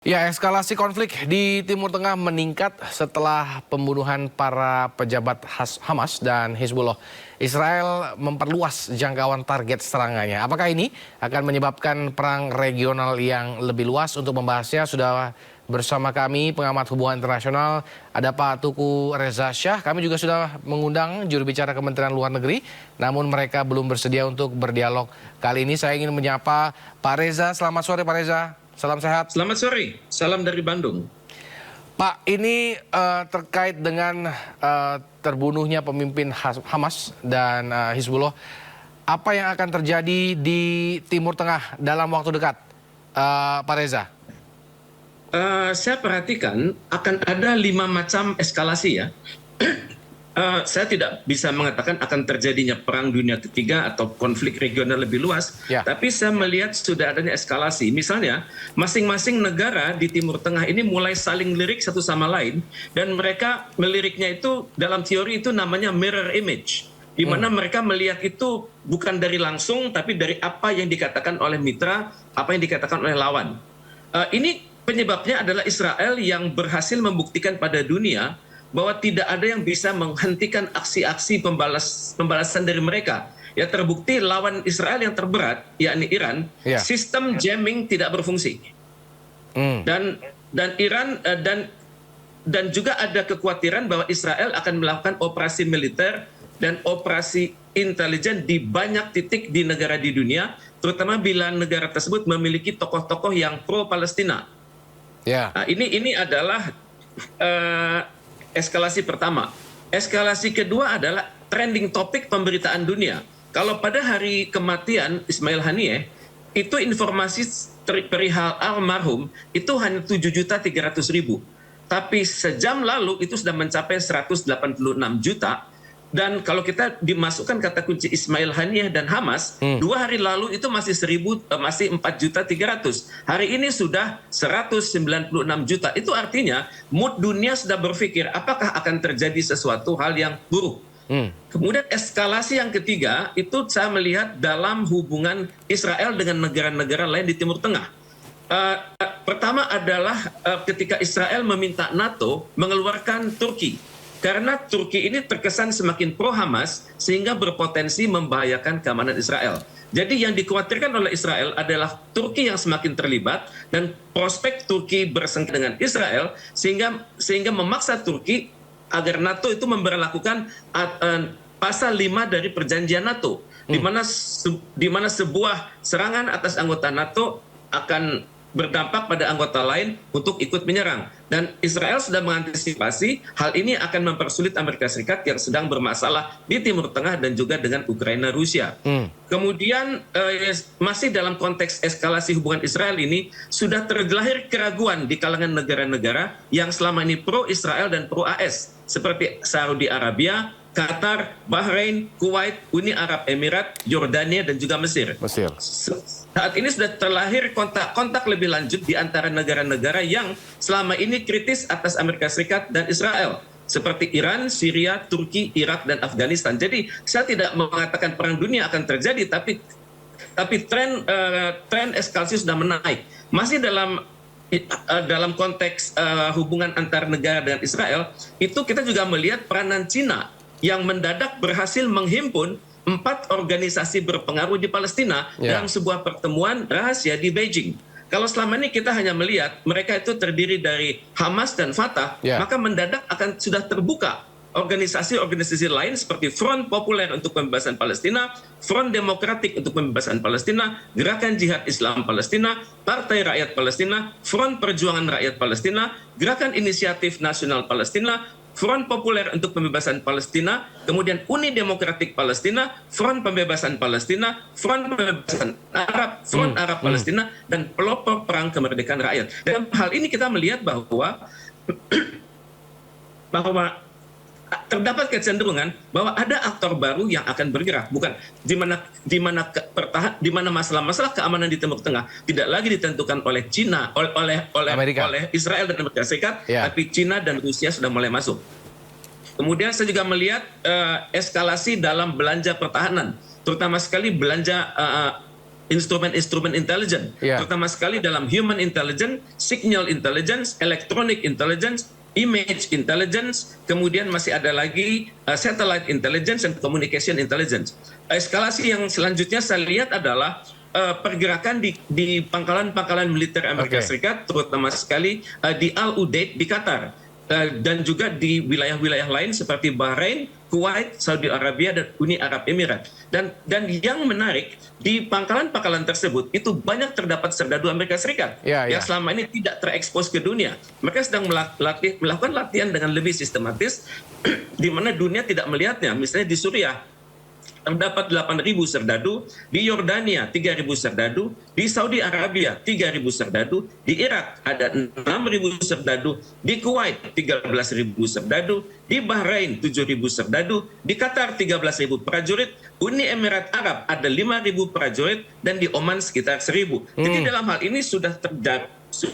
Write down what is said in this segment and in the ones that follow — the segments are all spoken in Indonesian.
Ya, eskalasi konflik di Timur Tengah meningkat setelah pembunuhan para pejabat Hamas dan Hizbullah. Israel memperluas jangkauan target serangannya. Apakah ini akan menyebabkan perang regional yang lebih luas? Untuk membahasnya sudah bersama kami pengamat hubungan internasional, ada Pak Tuku Reza Shah. Kami juga sudah mengundang juru bicara Kementerian Luar Negeri, namun mereka belum bersedia untuk berdialog. Kali ini saya ingin menyapa Pak Reza. Selamat sore Pak Reza. Salam sehat. Selamat sore, salam dari Bandung. Pak, ini terkait dengan terbunuhnya pemimpin Hamas dan Hizbullah. Apa yang akan terjadi di Timur Tengah dalam waktu dekat, Pak Reza? Saya perhatikan akan ada 5 macam eskalasi ya. Saya tidak bisa mengatakan akan terjadinya perang dunia ketiga atau konflik regional lebih luas, tapi saya melihat sudah adanya eskalasi. Misalnya, masing-masing negara di Timur Tengah ini mulai saling lirik satu sama lain, dan mereka meliriknya itu dalam teori itu namanya mirror image, di mana mereka melihat itu bukan dari langsung, tapi dari apa yang dikatakan oleh mitra, apa yang dikatakan oleh lawan. Ini penyebabnya adalah Israel yang berhasil membuktikan pada dunia bahwa tidak ada yang bisa menghentikan aksi-aksi pembalasan dari mereka. Ya, terbukti lawan Israel yang terberat, yakni Iran, sistem jamming tidak berfungsi. Dan Iran dan juga ada kekhawatiran bahwa Israel akan melakukan operasi militer dan operasi intelijen di banyak titik di negara di dunia, terutama bila negara tersebut memiliki tokoh-tokoh yang pro Palestina. Nah, ini adalah eskalasi pertama. Eskalasi kedua adalah trending topik pemberitaan dunia. Kalau pada hari kematian Ismail Haniyeh, itu informasi perihal almarhum itu hanya 7.300.000. Tapi sejam lalu itu sudah mencapai 186 juta. Dan kalau kita dimasukkan kata kunci Ismail Haniyeh dan Hamas, 2 hari lalu itu masih 4.300.000. Hari ini sudah 196 juta. Itu artinya mood dunia sudah berpikir apakah akan terjadi sesuatu hal yang buruk. Kemudian eskalasi yang ketiga itu saya melihat dalam hubungan Israel dengan negara-negara lain di Timur Tengah. Pertama adalah ketika Israel meminta NATO mengeluarkan Turki. Karena Turki ini terkesan semakin pro-Hamas sehingga berpotensi membahayakan keamanan Israel. Jadi yang dikhawatirkan oleh Israel adalah Turki yang semakin terlibat dan prospek Turki bersengketa dengan Israel sehingga memaksa Turki agar NATO itu memberlakukan pasal 5 dari perjanjian NATO, di mana sebuah serangan atas anggota NATO akan berdampak pada anggota lain untuk ikut menyerang. Dan Israel sudah mengantisipasi hal ini akan mempersulit Amerika Serikat yang sedang bermasalah di Timur Tengah dan juga dengan Ukraina Rusia. Kemudian masih dalam konteks eskalasi hubungan Israel ini sudah terlahir keraguan di kalangan negara-negara yang selama ini pro Israel dan pro AS seperti Saudi Arabia, Qatar, Bahrain, Kuwait, Uni Arab Emirat, Yordania, dan juga Mesir. Saat ini sudah terlahir kontak lebih lanjut di antara negara-negara yang selama ini kritis atas Amerika Serikat dan Israel, seperti Iran, Syria, Turki, Irak, dan Afghanistan. Jadi saya tidak mengatakan perang dunia akan terjadi, tapi tren eskalasi sudah menaik. Masih dalam konteks hubungan antar negara dengan Israel, itu kita juga melihat peranan Cina yang mendadak berhasil menghimpun 4 organisasi berpengaruh di Palestina dalam sebuah pertemuan rahasia di Beijing. Kalau selama ini kita hanya melihat mereka itu terdiri dari Hamas dan Fatah, maka mendadak akan sudah terbuka organisasi-organisasi lain seperti Front Populer untuk Pembebasan Palestina, Front Demokratik untuk Pembebasan Palestina, Gerakan Jihad Islam Palestina, Partai Rakyat Palestina, Front Perjuangan Rakyat Palestina, Gerakan Inisiatif Nasional Palestina, Front Populer untuk Pembebasan Palestina, kemudian Uni Demokratik Palestina, Front Pembebasan Palestina, Front Pembebasan Arab, Front Arab Palestina, dan Pelopor Perang Kemerdekaan Rakyat. Dalam hal ini kita melihat bahwa terdapat kecenderungan bahwa ada aktor baru yang akan bergerak, bukan di mana masalah-masalah keamanan di Timur Tengah tidak lagi ditentukan oleh Cina, oleh Israel dan Amerika Serikat, tapi Cina dan Rusia sudah mulai masuk. Kemudian saya juga melihat eskalasi dalam belanja pertahanan, terutama sekali belanja instrumen-instrumen intelijen, terutama sekali dalam human intelligence, signal intelligence, electronic intelligence, image intelligence, kemudian masih ada lagi satellite intelligence dan communication intelligence. Eskalasi yang selanjutnya saya lihat adalah pergerakan di pangkalan-pangkalan militer Amerika Serikat, terutama sekali di Al Udeid di Qatar, dan juga di wilayah-wilayah lain seperti Bahrain, Kuwait, Saudi Arabia, dan Uni Arab Emirat. Dan yang menarik, di pangkalan-pangkalan tersebut itu banyak terdapat serdadu Amerika Serikat yang selama ini tidak terekspos ke dunia. Mereka sedang melakukan latihan dengan lebih sistematis, di mana dunia tidak melihatnya. Misalnya di Suriah, terdapat 8.000 serdadu, di Yordania 3.000 serdadu, di Saudi Arabia 3.000 serdadu, di Irak ada 6.000 serdadu, di Kuwait 13.000 serdadu, di Bahrain 7.000 serdadu, di Qatar 13.000 prajurit, Uni Emirat Arab ada 5.000 prajurit, dan di Oman sekitar 1.000. Jadi dalam hal ini sudah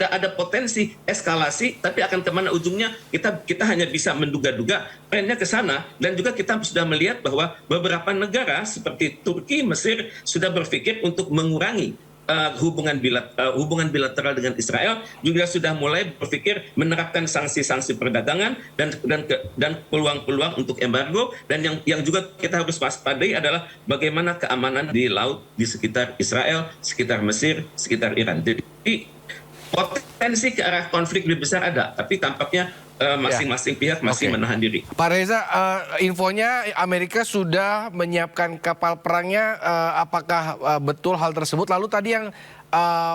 ada potensi eskalasi, tapi akan kemana ujungnya kita hanya bisa menduga-duga trennya ke sana. Dan juga kita sudah melihat bahwa beberapa negara seperti Turki, Mesir sudah berpikir untuk mengurangi hubungan bilateral dengan Israel, juga sudah mulai berpikir menerapkan sanksi-sanksi perdagangan dan peluang-peluang untuk embargo. Dan yang juga kita harus waspadai adalah bagaimana keamanan di laut di sekitar Israel, sekitar Mesir, sekitar Iran. Jadi potensi ke arah konflik lebih besar ada, tapi tampaknya masing-masing pihak masih menahan diri. Pak Reza, infonya Amerika sudah menyiapkan kapal perangnya, apakah betul hal tersebut? Lalu tadi yang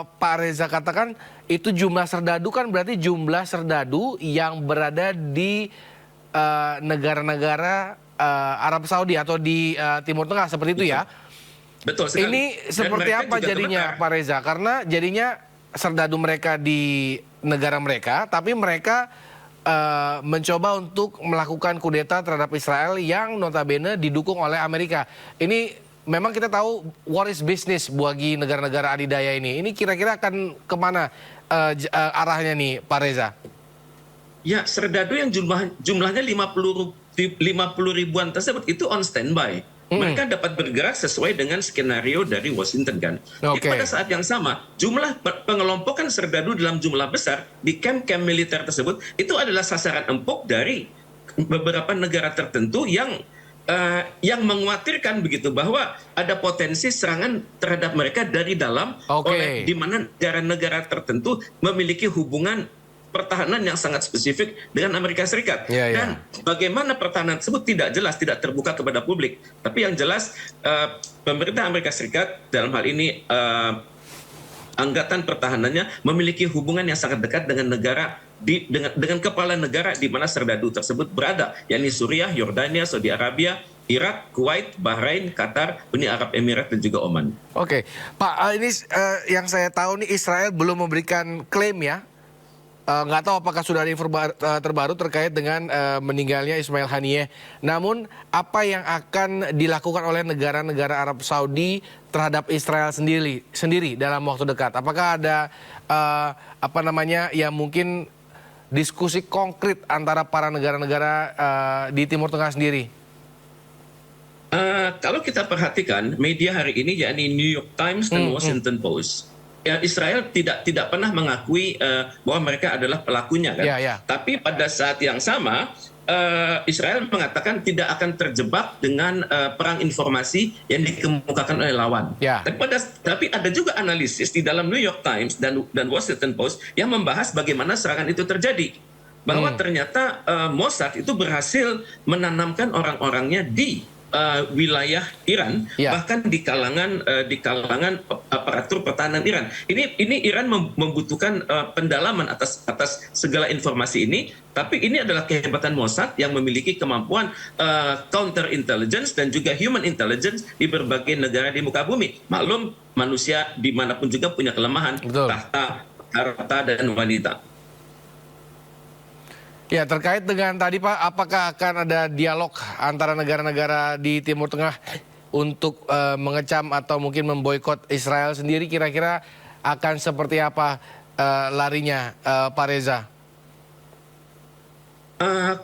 Pak Reza katakan itu jumlah serdadu, kan berarti jumlah serdadu yang berada di negara-negara Arab Saudi atau di Timur Tengah, seperti itu ya? Betul sekali. Ini seperti apa jadinya Pak Reza? Karena jadinya serdadu mereka di negara mereka, tapi mereka mencoba untuk melakukan kudeta terhadap Israel yang notabene didukung oleh Amerika. Ini memang kita tahu war is business bagi negara-negara adidaya ini. Ini kira-kira akan kemana arahnya nih Pak Reza? Ya, serdadu yang jumlahnya 50 ribuan tersebut itu on standby. Mereka dapat bergerak sesuai dengan skenario dari Washington kan. Pada saat yang sama, jumlah pengelompokan serdadu dalam jumlah besar di kamp-kamp militer tersebut itu adalah sasaran empuk dari beberapa negara tertentu yang mengkhawatirkan begitu bahwa ada potensi serangan terhadap mereka dari dalam, oleh di mana negara-negara tertentu memiliki hubungan pertahanan yang sangat spesifik dengan Amerika Serikat. Dan bagaimana pertahanan tersebut tidak jelas, tidak terbuka kepada publik. Tapi yang jelas pemerintah Amerika Serikat dalam hal ini angkatan pertahanannya memiliki hubungan yang sangat dekat dengan negara dengan kepala negara di mana serdadu tersebut berada, yakni Suriah, Yordania, Saudi Arabia, Irak, Kuwait, Bahrain, Qatar, Uni Arab Emirat, dan juga Oman. Pak, ini yang saya tahu nih Israel belum memberikan klaim ya. Nggak tahu apakah sudah ada info terbaru terkait dengan meninggalnya Ismail Haniyeh. Namun apa yang akan dilakukan oleh negara-negara Arab Saudi terhadap Israel sendiri dalam waktu dekat? Apakah ada yang mungkin diskusi konkret antara para negara-negara di Timur Tengah sendiri? Kalau kita perhatikan media hari ini, yakni New York Times dan Washington Post, Israel tidak pernah mengakui bahwa mereka adalah pelakunya kan. Tapi pada saat yang sama Israel mengatakan tidak akan terjebak dengan perang informasi yang dikemukakan oleh lawan. Tapi ada juga analisis di dalam New York Times dan Washington Post yang membahas bagaimana serangan itu terjadi. Bahwa ternyata Mossad itu berhasil menanamkan orang-orangnya di wilayah Iran, bahkan di kalangan aparatur pertahanan Iran. Ini Iran membutuhkan pendalaman atas segala informasi ini, tapi ini adalah kehebatan Mossad yang memiliki kemampuan counter intelligence dan juga human intelligence di berbagai negara di muka bumi. Maklum, manusia dimanapun juga punya kelemahan, tahta, harta, dan wanita. Ya, terkait dengan tadi Pak, apakah akan ada dialog antara negara-negara di Timur Tengah untuk mengecam atau mungkin memboikot Israel sendiri, kira-kira akan seperti apa larinya Pak Reza?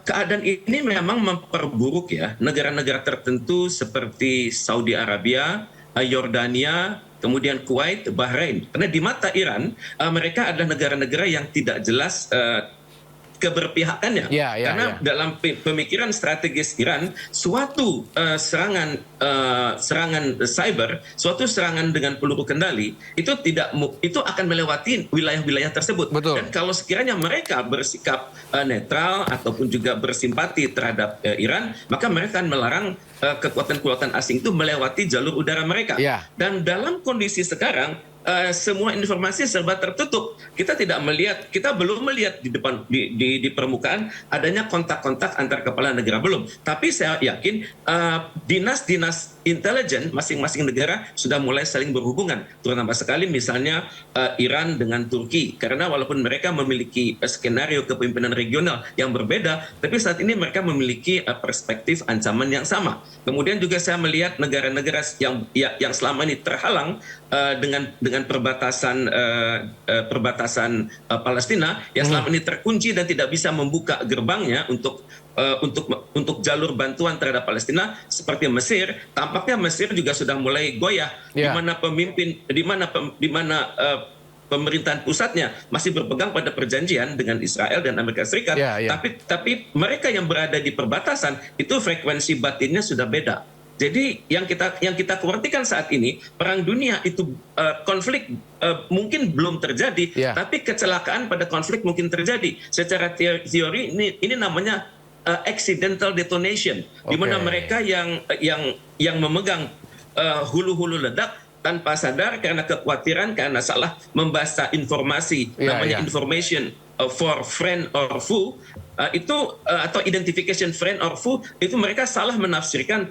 Keadaan ini memang memperburuk ya. Negara-negara tertentu seperti Saudi Arabia, Yordania, kemudian Kuwait, Bahrain. Karena di mata Iran, mereka adalah negara-negara yang tidak jelas keberpihakannya. Karena dalam pemikiran strategis Iran, suatu serangan cyber, suatu serangan dengan peluru kendali itu akan melewati wilayah-wilayah tersebut. Betul. Dan kalau sekiranya mereka bersikap netral ataupun juga bersimpati terhadap Iran, maka mereka akan melarang kekuatan-kekuatan asing itu melewati jalur udara mereka. Dan dalam kondisi sekarang, semua informasi serba tertutup. Kita belum melihat di permukaan adanya kontak-kontak antar kepala negara, belum. Tapi saya yakin dinas-dinas intelijen masing-masing negara sudah mulai saling berhubungan. Terutama sekali misalnya Iran dengan Turki. Karena walaupun mereka memiliki skenario kepemimpinan regional yang berbeda, tapi saat ini mereka memiliki perspektif ancaman yang sama. Kemudian juga saya melihat negara-negara yang selama ini terhalang dengan perbatasan Palestina yang selama ini terkunci dan tidak bisa membuka gerbangnya untuk jalur bantuan terhadap Palestina seperti Mesir. Tampaknya Mesir juga sudah mulai goyah, di mana pemerintahan pusatnya masih berpegang pada perjanjian dengan Israel dan Amerika Serikat. Tapi mereka yang berada di perbatasan itu frekuensi batinnya sudah beda. Jadi yang kita khawatirkan saat ini, perang dunia itu konflik mungkin belum terjadi, tapi kecelakaan pada konflik mungkin terjadi. Secara teori ini namanya accidental detonation, di mana mereka yang memegang hulu-hulu ledak tanpa sadar karena kekhawatiran, karena salah membaca informasi, namanya information for friend or foe, atau identification friend or foe, itu mereka salah menafsirkan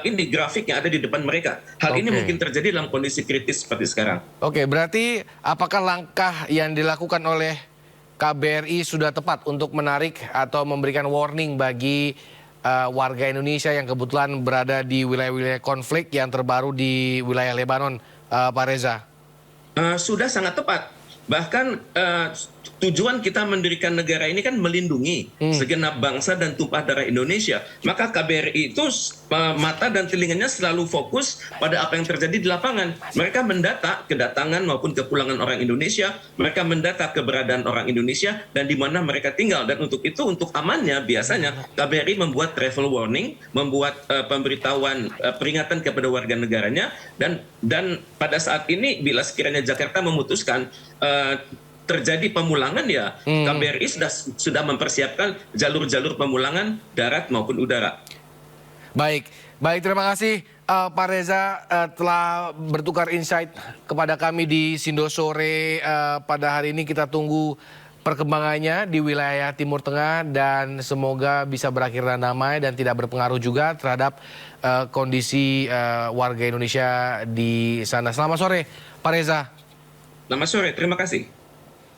ini grafik yang ada di depan mereka. Hal ini mungkin terjadi dalam kondisi kritis seperti sekarang. Oke, berarti apakah langkah yang dilakukan oleh KBRI sudah tepat untuk menarik atau memberikan warning bagi warga Indonesia yang kebetulan berada di wilayah-wilayah konflik yang terbaru di wilayah Lebanon, Pak Reza? Sudah sangat tepat. Bahkan tujuan kita mendirikan negara ini kan melindungi segenap bangsa dan tumpah darah Indonesia. Maka KBRI itu mata dan telinganya selalu fokus pada apa yang terjadi di lapangan. Mereka mendata kedatangan maupun kepulangan orang Indonesia, mereka mendata keberadaan orang Indonesia dan di mana mereka tinggal. Dan untuk itu, untuk amannya biasanya KBRI membuat travel warning, membuat pemberitahuan peringatan kepada warga negaranya, dan pada saat ini bila sekiranya Jakarta memutuskan terjadi pemulangan, ya KBRI sudah mempersiapkan jalur-jalur pemulangan darat maupun udara. Baik, terima kasih Pak Reza telah bertukar insight kepada kami di Sindo Sore pada hari ini. Kita tunggu perkembangannya di wilayah Timur Tengah dan semoga bisa berakhir dengan damai dan tidak berpengaruh juga terhadap kondisi warga Indonesia di sana. Selamat sore Pak Reza. Selamat sore, terima kasih.